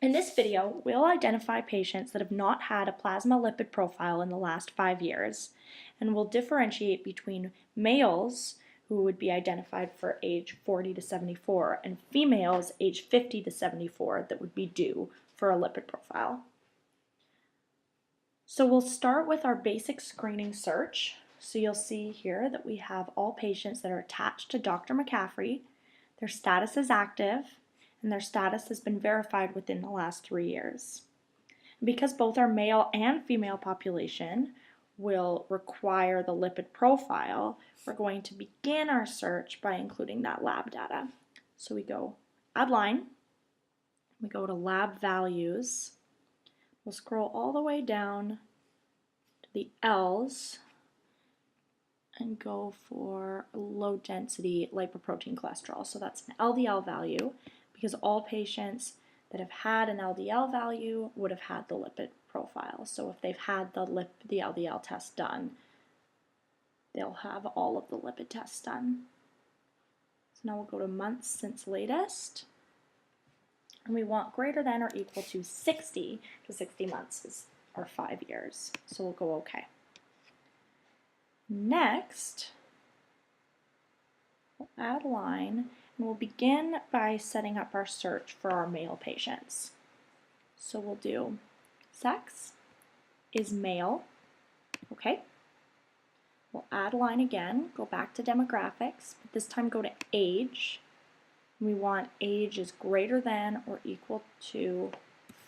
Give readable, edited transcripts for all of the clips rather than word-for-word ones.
In this video, we'll identify patients that have not had a plasma lipid profile in the last 5 years, and we'll differentiate between males who would be identified for age 40 to 74 and females age 50 to 74 that would be due for a lipid profile. So we'll start with our basic screening search. So you'll see here that we have all patients that are attached to Dr. McCaffrey, their status is active, and their status has been verified within the last 3 years. Because both our male and female population will require the lipid profile, we're going to begin our search by including that lab data. So we go add line, we go to lab values, we'll scroll all the way down to the L's and go for low density lipoprotein cholesterol. So that's an LDL value, because all patients that have had an LDL value would have had the lipid profile. So if they've had the LDL test done, they'll have all of the lipid tests done. So now we'll go to months since latest, and we want greater than or equal to 60, because 60 months is our 5 years. So we'll go OK. Next, we'll add a line, and we'll begin by setting up our search for our male patients. So we'll do sex is male, okay. We'll add a line again, go back to demographics, but this time go to age. We want age is greater than or equal to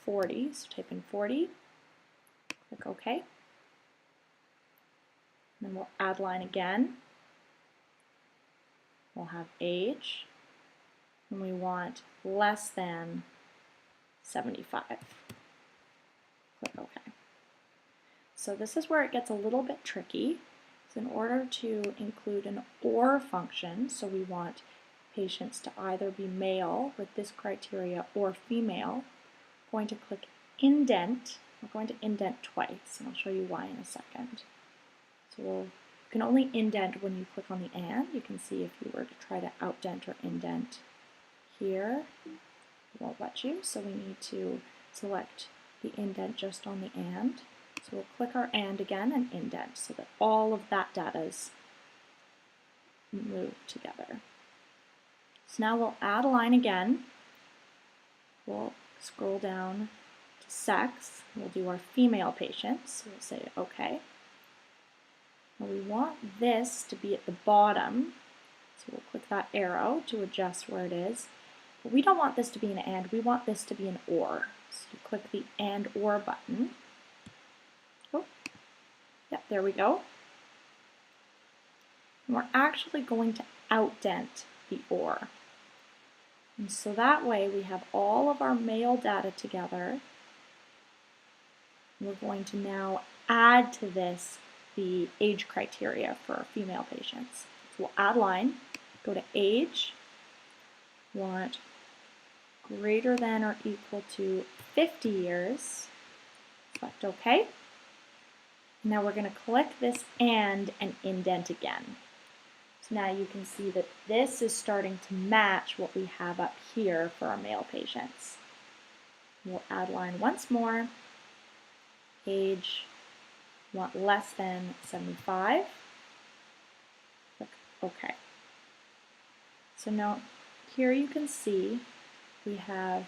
40, so type in 40, click OK. And then we'll add line again. We'll have age, and we want less than 75. Click OK. So this is where it gets a little bit tricky. So in order to include an OR function, so we want patients to either be male with this criteria or female, we're going to click indent. We're going to indent twice, and I'll show you why in a second. So you can only indent when you click on the and. You can see if you were to try to outdent or indent here, it won't let you, so we need to select the indent just on the and. So we'll click our and again and indent so that all of that data is moved together. So now we'll add a line again. We'll scroll down to sex. We'll do our female patients. So we'll say OK. Now we want this to be at the bottom, so we'll click that arrow to adjust where it is. But we don't want this to be an and, we want this to be an or. So you click the and or button. Oh, yeah, there we go. And we're actually going to outdent the or. And so that way we have all of our male data together. We're going to now add to this the age criteria for our female patients. So we'll add line, go to age, want greater than or equal to 50 years, select OK. Now we're going to click this and indent again. So now you can see that this is starting to match what we have up here for our male patients. We'll add line once more, age, want less than 75, click OK. So now here you can see we have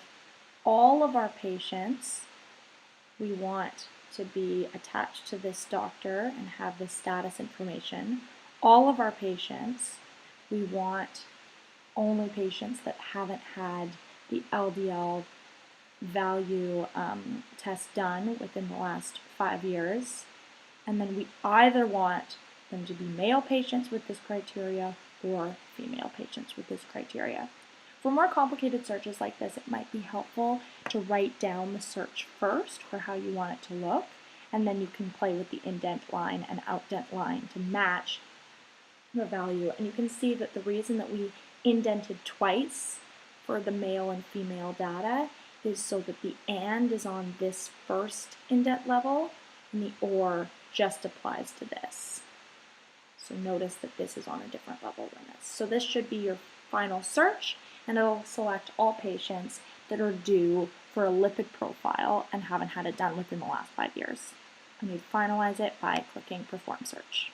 all of our patients we want to be attached to this doctor and have this status information. All of our patients, we want only patients that haven't had the LDL value test done within the last 5 years. And then we either want them to be male patients with this criteria or female patients with this criteria. For more complicated searches like this, it might be helpful to write down the search first for how you want it to look, and then you can play with the indent line and outdent line to match the value. And you can see that the reason that we indented twice for the male and female data is so that the and is on this first indent level and the or just applies to this. So notice that this is on a different level than this. So this should be your final search, and it'll select all patients that are due for a lipid profile and haven't had it done within the last 5 years. And you finalize it by clicking Perform Search.